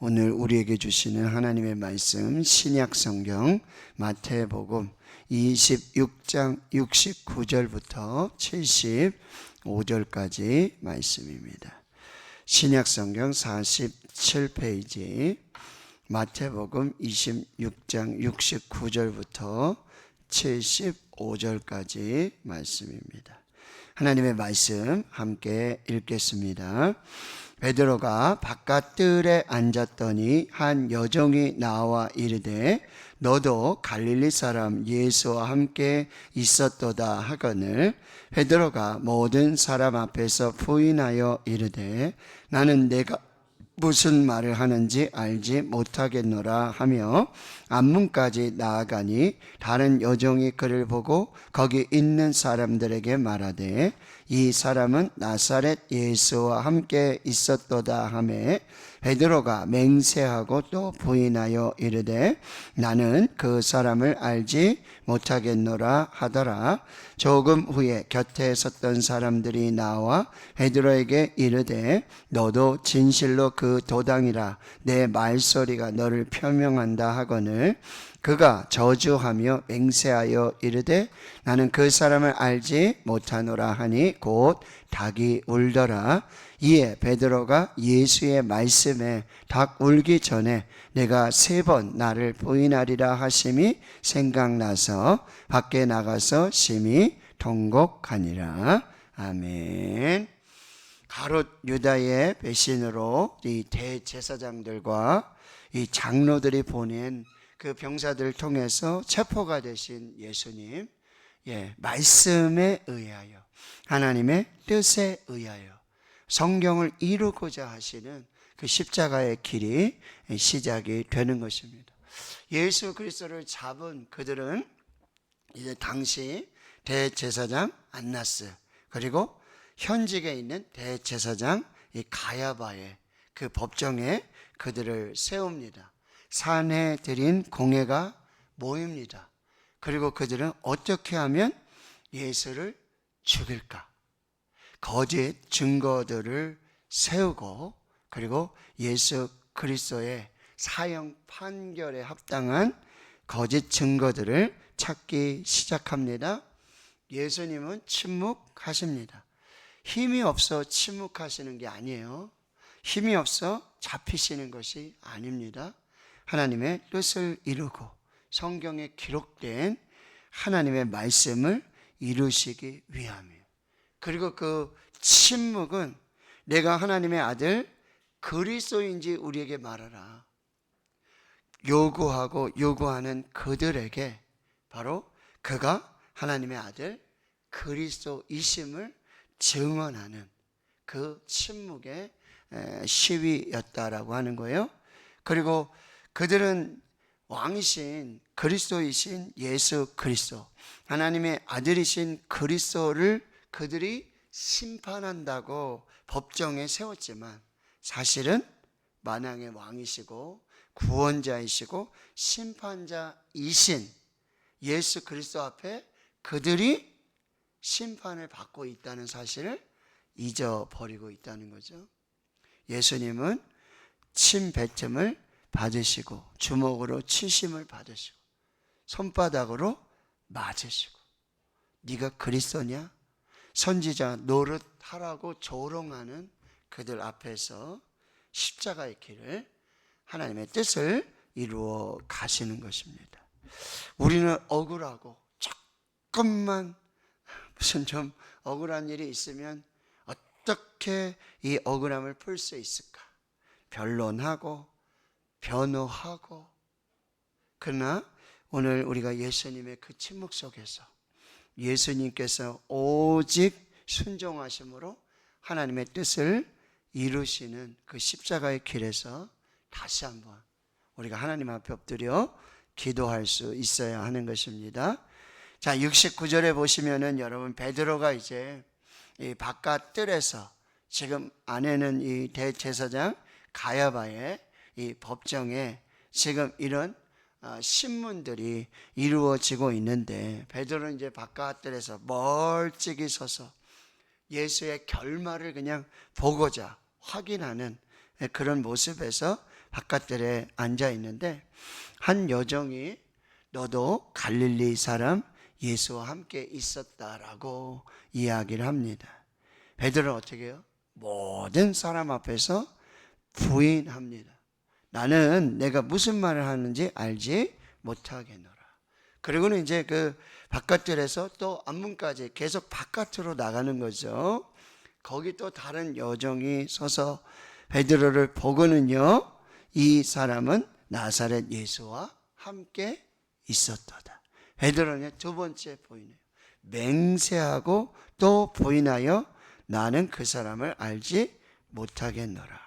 오늘 우리에게 주시는 하나님의 말씀 신약 성경 마태복음 26장 69절부터 75절까지 말씀입니다. 신약 성경 47페이지 마태복음 26장 69절부터 75절까지 말씀입니다. 하나님의 말씀 함께 읽겠습니다. 베드로가 바깥뜰에 앉았더니 한 여종이 나와 이르되 너도 갈릴리 사람 예수와 함께 있었도다 하거늘 베드로가 모든 사람 앞에서 부인하여 이르되 나는 내가 무슨 말을 하는지 알지 못하겠노라 하며 앞문까지 나아가니 다른 여종이 그를 보고 거기 있는 사람들에게 말하되 이 사람은 나사렛 예수와 함께 있었도다 하매 베드로가 맹세하고 또 부인하여 이르되 나는 그 사람을 알지 못하겠노라 하더라. 조금 후에 곁에 섰던 사람들이 나와 베드로에게 이르되 너도 진실로 그 도당이라 내 말소리가 너를 표명한다 하거늘 그가 저주하며 맹세하여 이르되 나는 그 사람을 알지 못하노라 하니 곧 닭이 울더라. 이에 베드로가 예수의 말씀에 닭 울기 전에 내가 3번 나를 부인하리라 하심이 생각나서 밖에 나가서 심히 통곡하니라. 아멘. 가롯 유다의 배신으로 이 대제사장들과 이 장로들이 보낸 그 병사들을 통해서 체포가 되신 예수님, 말씀에 의하여 하나님의 뜻에 의하여 성경을 이루고자 하시는 그 십자가의 길이 시작이 되는 것입니다. 예수 그리스도를 잡은 그들은 이제 당시 대제사장 안나스 그리고 현직에 있는 대제사장 이 가야바의 그 법정에 그들을 세웁니다. 산해드린 공회가 모입니다. 그리고 그들은 어떻게 하면 예수를 죽일까? 거짓 증거들을 세우고 그리고 예수 그리스도의 사형 판결에 합당한 거짓 증거들을 찾기 시작합니다. 예수님은 침묵하십니다. 힘이 없어 침묵하시는 게 아니에요. 힘이 없어 잡히시는 것이 아닙니다. 하나님의 뜻을 이루고 성경에 기록된 하나님의 말씀을 이루시기 위함이에요. 그리고 그 침묵은 내가 하나님의 아들 그리스도인지 우리에게 말하라. 요구하는 그들에게 바로 그가 하나님의 아들 그리스도이심을 증언하는 그 침묵의 시위였다라고 하는 거예요. 그리고 그들은 왕이신 그리스도이신 예수 그리스도 하나님의 아들이신 그리스도를 그들이 심판한다고 법정에 세웠지만 사실은 만왕의 왕이시고 구원자이시고 심판자이신 예수 그리스도 앞에 그들이 심판을 받고 있다는 사실을 잊어버리고 있다는 거죠. 예수님은 침뱉음을 받으시고 주먹으로 치심을 받으시고 손바닥으로 맞으시고 네가 그리스도냐? 선지자 노릇하라고 조롱하는 그들 앞에서 십자가의 길을 하나님의 뜻을 이루어 가시는 것입니다. 우리는 억울하고 조금만 무슨 좀 억울한 일이 있으면 어떻게 이 억울함을 풀 수 있을까? 변론하고 변호하고 그러나 오늘 우리가 예수님의 그 침묵 속에서 예수님께서 오직 순종하심으로 하나님의 뜻을 이루시는 그 십자가의 길에서 다시 한번 우리가 하나님 앞에 엎드려 기도할 수 있어야 하는 것입니다. 자, 69절에 보시면은 여러분 베드로가 이제 이 바깥 뜰에서 지금 안에는 이 대제사장 가야바의 이 법정에 지금 이런 신문들이 이루어지고 있는데 베드로는 이제 바깥들에서 멀찍이 서서 예수의 결말을 그냥 보고자 확인하는 그런 모습에서 바깥들에 앉아 있는데 한 여종이 너도 갈릴리 사람 예수와 함께 있었다라고 이야기를 합니다. 베드로는 어떻게 해요? 모든 사람 앞에서 부인합니다. 나는 내가 무슨 말을 하는지 알지 못하겠노라. 그리고는 이제 그 바깥들에서 또 앞문까지 계속 바깥으로 나가는 거죠. 거기 또 다른 여종이 서서 베드로를 보고는요, 이 사람은 나사렛 예수와 함께 있었도다. 베드로는 두 번째 부인해요. 맹세하고 또 부인하여 나는 그 사람을 알지 못하겠노라.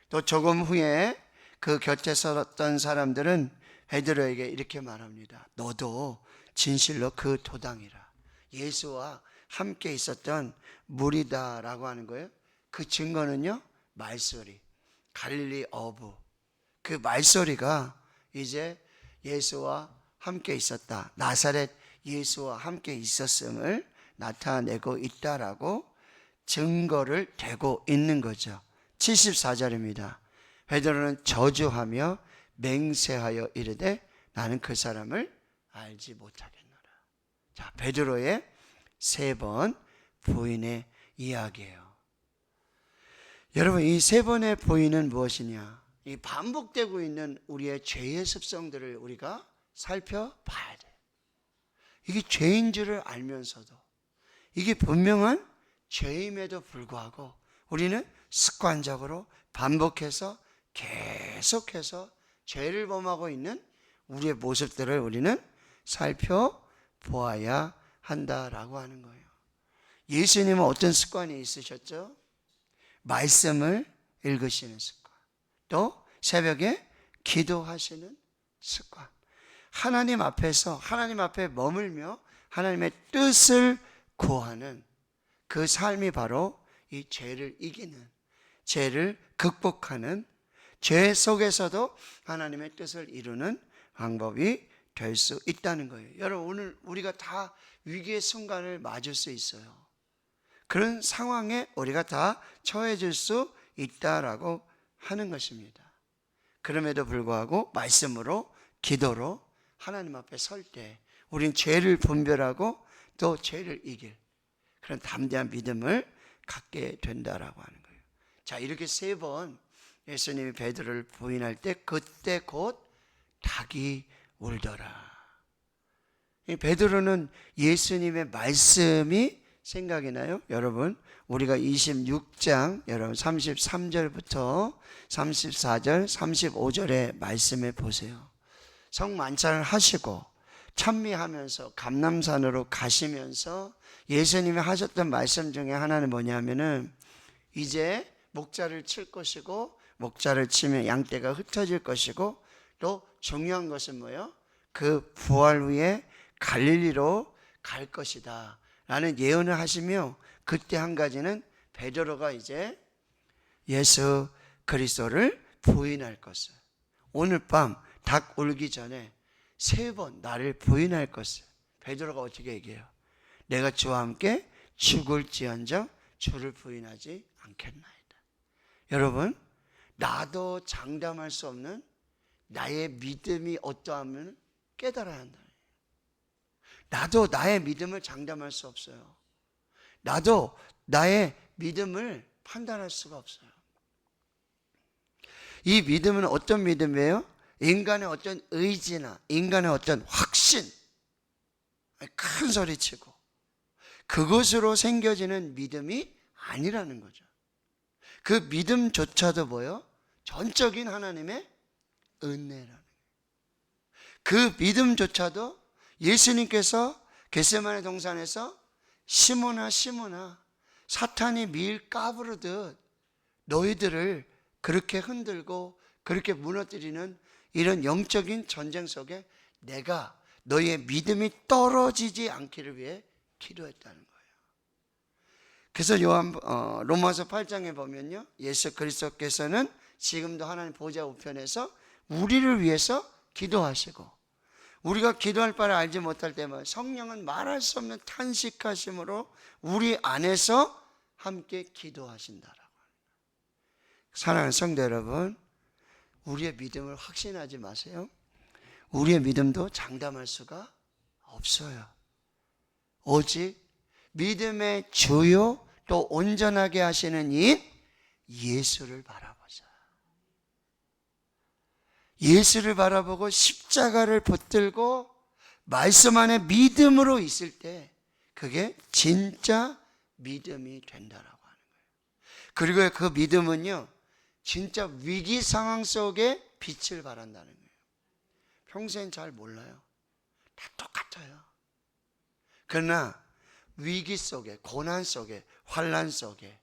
또 조금 후에 그 곁에 섰던 사람들은 베드로에게 이렇게 말합니다. 너도 진실로 그 도당이라. 예수와 함께 있었던 무리다라고 하는 거예요. 그 증거는요, 말소리, 갈릴리 어부. 그 말소리가 이제 예수와 함께 있었다, 나사렛 예수와 함께 있었음을 나타내고 있다라고 증거를 대고 있는 거죠. 74절입니다. 베드로는 저주하며 맹세하여 이르되 나는 그 사람을 알지 못하겠노라. 자, 베드로의 세 번 부인의 이야기예요. 여러분, 이 세 번의 부인은 무엇이냐? 이 반복되고 있는 우리의 죄의 습성들을 우리가 살펴봐야 돼요. 이게 죄인 줄을 알면서도, 이게 분명한 죄임에도 불구하고 우리는 습관적으로 반복해서 계속해서 죄를 범하고 있는 우리의 모습들을 우리는 살펴보아야 한다라고 하는 거예요. 예수님은 어떤 습관이 있으셨죠? 말씀을 읽으시는 습관, 또 새벽에 기도하시는 습관, 하나님 앞에서 하나님 앞에 머물며 하나님의 뜻을 구하는 그 삶이 바로 이 죄를 이기는, 죄를 극복하는, 죄 속에서도 하나님의 뜻을 이루는 방법이 될 수 있다는 거예요. 여러분, 오늘 우리가 다 위기의 순간을 맞을 수 있어요. 그런 상황에 우리가 다 처해질 수 있다라고 하는 것입니다. 그럼에도 불구하고 말씀으로, 기도로 하나님 앞에 설 때 우린 죄를 분별하고 또 죄를 이길 그런 담대한 믿음을 갖게 된다라고 하는 거예요. 자, 이렇게 세 번 예수님이 베드로를 부인할 때 그때 곧 닭이 울더라. 이 베드로는 예수님의 말씀이 생각이 나요. 여러분, 우리가 26장 여러분 33절부터 34절 35절의 말씀에 보세요. 성만찬을 하시고 찬미하면서 감람산으로 가시면서 예수님이 하셨던 말씀 중에 하나는 뭐냐면은 이제 목자를 칠 것이고 목자를 치면 양떼가 흩어질 것이고 또 중요한 것은 뭐예요? 그 부활 후에 갈릴리로 갈 것이다 라는 예언을 하시며, 그때 한 가지는 베드로가 이제 예수 그리스도를 부인할 것을, 오늘 밤 닭 울기 전에 세 번 나를 부인할 것을 베드로가 어떻게 얘기해요? 내가 주와 함께 죽을지언정 주를 부인하지 않겠나이다. 여러분, 나도 장담할 수 없는 나의 믿음이 어떠하면 깨달아야 한다. 나도 나의 믿음을 장담할 수 없어요. 나도 나의 믿음을 판단할 수가 없어요. 이 믿음은 어떤 믿음이에요? 인간의 어떤 의지나 인간의 어떤 확신, 큰 소리 치고 그것으로 생겨지는 믿음이 아니라는 거죠. 그 믿음조차도 뭐예요? 전적인 하나님의 은혜라는 거예요. 그 믿음조차도 예수님께서 겟세마네 동산에서 시몬아 사탄이 밀 까부르듯 너희들을 그렇게 흔들고 그렇게 무너뜨리는 이런 영적인 전쟁 속에 내가 너희의 믿음이 떨어지지 않기를 위해 기도했다는 거예요. 그래서 로마서 8장에 보면요, 예수 그리스도께서는 지금도 하나님 보좌 우편에서 우리를 위해서 기도하시고, 우리가 기도할 바를 알지 못할 때만 성령은 말할 수 없는 탄식하심으로 우리 안에서 함께 기도하신다라고. 사랑하는 성도 여러분, 우리의 믿음을 확신하지 마세요. 우리의 믿음도 장담할 수가 없어요. 오직 믿음의 주요 또 온전하게 하시는 이 예수를 바라보자. 예수를 바라보고 십자가를 붙들고 말씀 안에 믿음으로 있을 때 그게 진짜 믿음이 된다라고 하는 거예요. 그리고 그 믿음은요, 진짜 위기 상황 속에 빛을 발한다는 거예요. 평소엔 잘 몰라요. 다 똑같아요. 그러나 위기 속에, 고난 속에, 환난 속에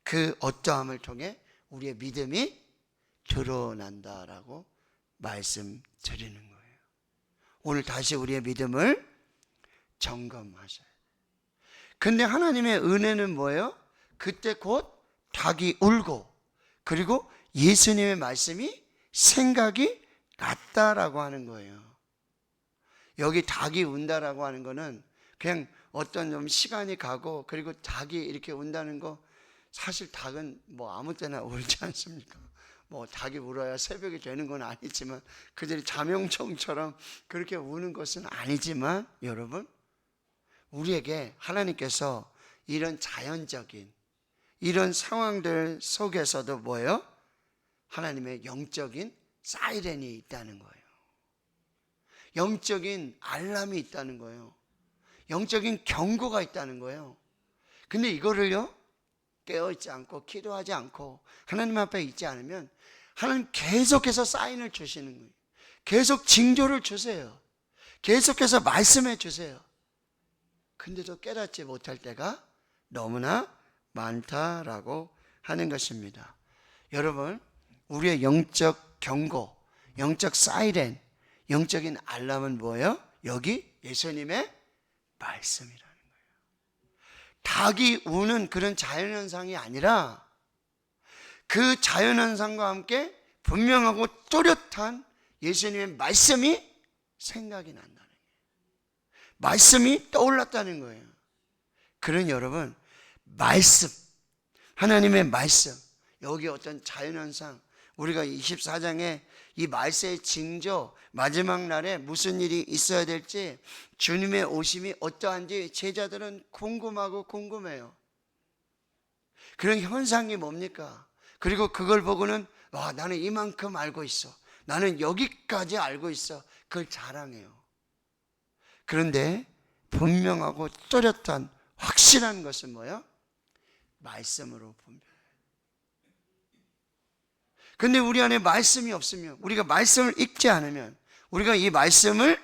그 어떠함을 통해 우리의 믿음이 드러난다라고 말씀드리는 거예요. 오늘 다시 우리의 믿음을 점검하셔야 돼요. 근데 하나님의 은혜는 뭐예요? 그때 곧 닭이 울고 그리고 예수님의 말씀이 생각이 났다라고 하는 거예요. 여기 닭이 운다라고 하는 거는 그냥 어떤 좀 시간이 가고 그리고 닭이 이렇게 운다는 거, 사실 닭은 뭐 아무 때나 울지 않습니까? 뭐 닭이 울어야 새벽이 되는 건 아니지만 그들이 자명종처럼 그렇게 우는 것은 아니지만, 여러분, 우리에게 하나님께서 이런 자연적인 이런 상황들 속에서도 뭐예요? 하나님의 영적인 사이렌이 있다는 거예요. 영적인 알람이 있다는 거예요. 영적인 경고가 있다는 거예요. 근데 이거를요, 깨어있지 않고 기도하지 않고 하나님 앞에 있지 않으면 하나님 계속해서 사인을 주시는 거예요. 계속 징조를 주세요. 계속해서 말씀해 주세요. 근데도 깨닫지 못할 때가 너무나 많다라고 하는 것입니다. 여러분, 우리의 영적 경고, 영적 사이렌, 영적인 알람은 뭐예요? 여기 예수님의 말씀이라는 거예요. 닭이 우는 그런 자연현상이 아니라 그 자연현상과 함께 분명하고 뚜렷한 예수님의 말씀이 생각이 난다는 거예요. 말씀이 떠올랐다는 거예요. 그런 여러분, 말씀, 하나님의 말씀, 여기 어떤 자연현상, 우리가 24장에 이 말세의 징조, 마지막 날에 무슨 일이 있어야 될지, 주님의 오심이 어떠한지 제자들은 궁금해요. 그런 현상이 뭡니까? 그리고 그걸 보고는 와, 나는 이만큼 알고 있어, 나는 여기까지 알고 있어, 그걸 자랑해요. 그런데 분명하고 뚜렷한 확실한 것은 뭐예요? 말씀으로 분별해요. 근데 우리 안에 말씀이 없으면, 우리가 말씀을 읽지 않으면, 우리가 이 말씀을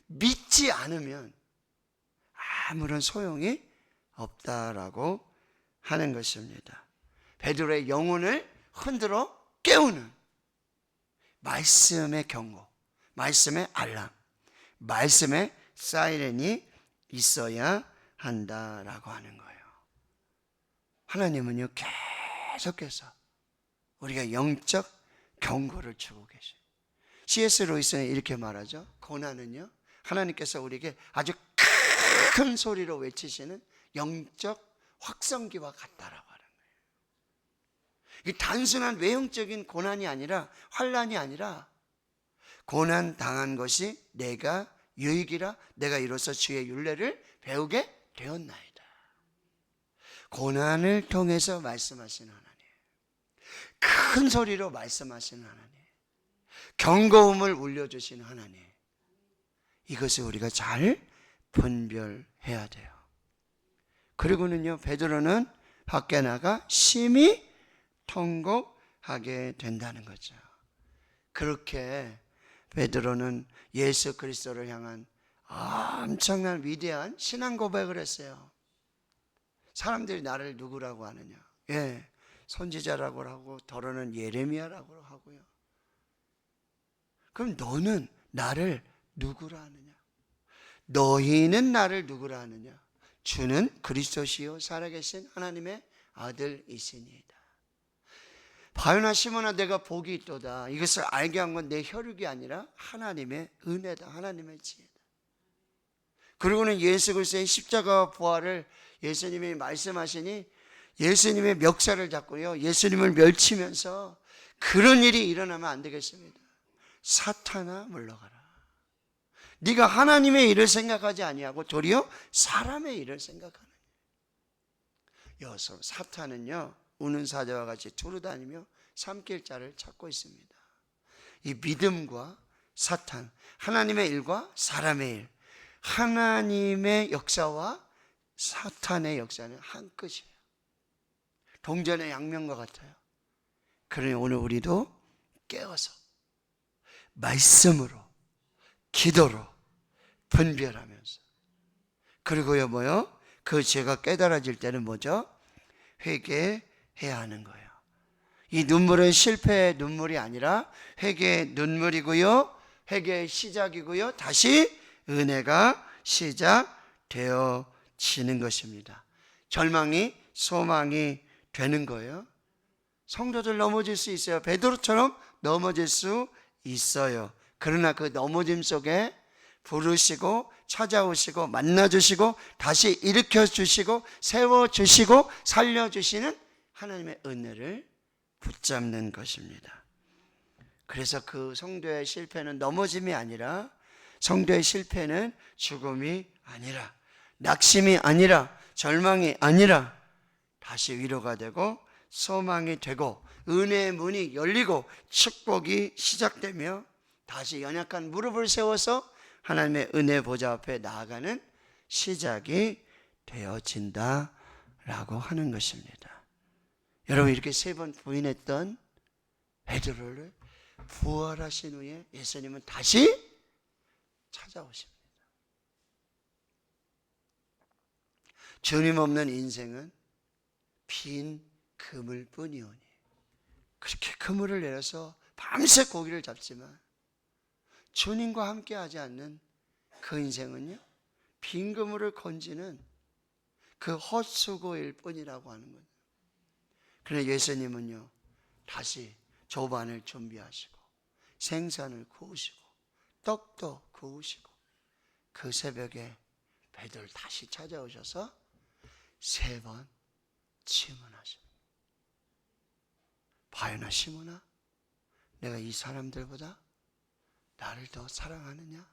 믿지 않으면 아무런 소용이 없다라고 하는 것입니다. 베드로의 영혼을 흔들어 깨우는 말씀의 경고, 말씀의 알람, 말씀의 사이렌이 있어야 한다라고 하는 거예요. 하나님은요, 계속해서 우리가 영적 경고를 주고 계셔요. C.S. 루이스는 이렇게 말하죠. 고난은요, 하나님께서 우리에게 아주 큰 소리로 외치시는 영적 확성기와 같다라고 하는 거예요. 이게 단순한 외형적인 고난이 아니라, 환난이 아니라, 고난 당한 것이 내가 유익이라 내가 이로써 주의 율례를 배우게 되었나이다. 고난을 통해서 말씀하시는 하나님, 큰 소리로 말씀하시는 하나님, 경고음을 울려주시는 하나님, 이것을 우리가 잘 분별해야 돼요. 그리고는요, 베드로는 밖에 나가 심히 통곡하게 된다는 거죠. 그렇게 베드로는 예수 그리스도를 향한 엄청난 위대한 신앙 고백을 했어요. 사람들이 나를 누구라고 하느냐? 선지자라고 하고, 더러는 예레미야라고 하고요. 그럼 너는 나를 누구라 하느냐? 너희는 나를 누구라 하느냐? 주는 그리스도시요 살아계신 하나님의 아들이시니이다. 바요나 시몬아, 내가 복이 있도다. 이것을 알게 한 건 내 혈육이 아니라 하나님의 은혜다, 하나님의 지혜다. 그리고는 예수 그리스도의 십자가와 부활을 예수님이 말씀하시니 예수님의 멱살을 잡고요, 예수님을 멸치면서 그런 일이 일어나면 안 되겠습니다. 사탄아 물러가라. 네가 하나님의 일을 생각하지 아니하고 도리어 사람의 일을 생각하는. 여기서 사탄은요, 우는 사자와 같이 두루다니며 삼킬 자를 찾고 있습니다. 이 믿음과 사탄, 하나님의 일과 사람의 일, 하나님의 역사와 사탄의 역사는 한 끝이에요. 동전의 양면과 같아요. 그러니 오늘 우리도 깨어서 말씀으로, 기도로 분별하면서, 그리고요 뭐요? 그 죄가 깨달아질 때는 뭐죠? 회개해야 하는 거예요. 이 눈물은 실패의 눈물이 아니라 회개의 눈물이고요, 회개의 시작이고요, 다시 은혜가 시작되어지는 것입니다. 절망이 소망이 되는 거예요. 성도들 넘어질 수 있어요. 베드로처럼 넘어질 수 있어요. 그러나 그 넘어짐 속에 부르시고 찾아오시고 만나주시고 다시 일으켜주시고 세워주시고 살려주시는 하나님의 은혜를 붙잡는 것입니다. 그래서 그 성도의 실패는 넘어짐이 아니라, 성도의 실패는 죽음이 아니라, 낙심이 아니라, 절망이 아니라 다시 위로가 되고 소망이 되고 은혜의 문이 열리고 축복이 시작되며 다시 연약한 무릎을 세워서 하나님의 은혜 보좌 앞에 나아가는 시작이 되어진다라고 하는 것입니다. 여러분, 이렇게 3번 부인했던 베드로를 부활하신 후에 예수님은 다시 찾아오십니다. 주님 없는 인생은 빈 그물 뿐이오니. 그렇게 그물을 내려서 밤새 고기를 잡지만 주님과 함께 하지 않는 그 인생은요, 빈 그물을 건지는 그 헛수고일 뿐이라고 하는 거예요. 그러나 예수님은요, 다시 조반을 준비하시고 생선을 구우시고 떡도 구우시고 그 새벽에 베드로를 다시 찾아오셔서 3번 질문하십니다. 바요나 시몬아, 내가 이 사람들보다 나를 더 사랑하느냐?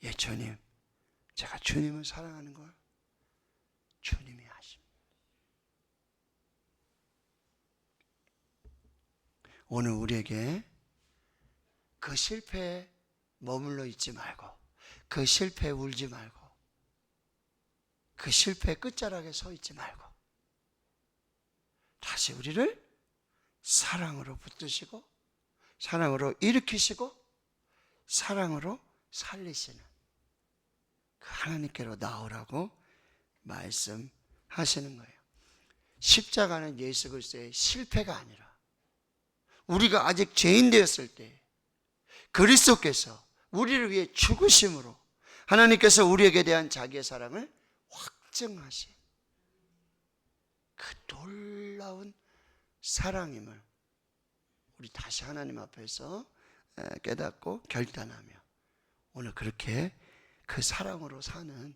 예, 주님, 제가 주님을 사랑하는 걸 주님이 아십니다. 오늘 우리에게 그 실패에 머물러 있지 말고, 그 실패에 울지 말고, 그 실패의 끝자락에 서 있지 말고 다시 우리를 사랑으로 붙드시고 사랑으로 일으키시고 사랑으로 살리시는 그 하나님께로 나오라고 말씀하시는 거예요. 십자가는 예수 그리스도의 실패가 아니라 우리가 아직 죄인 되었을 때 그리스도께서 우리를 위해 죽으심으로 하나님께서 우리에게 대한 자기의 사랑을 확증하신 그 놀라운 사랑임을 우리 다시 하나님 앞에서 깨닫고 결단하며 오늘 그렇게 그 사랑으로 사는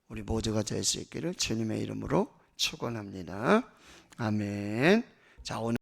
우리 모두가 될 수 있기를 주님의 이름으로 축원합니다. 아멘. 자, 오늘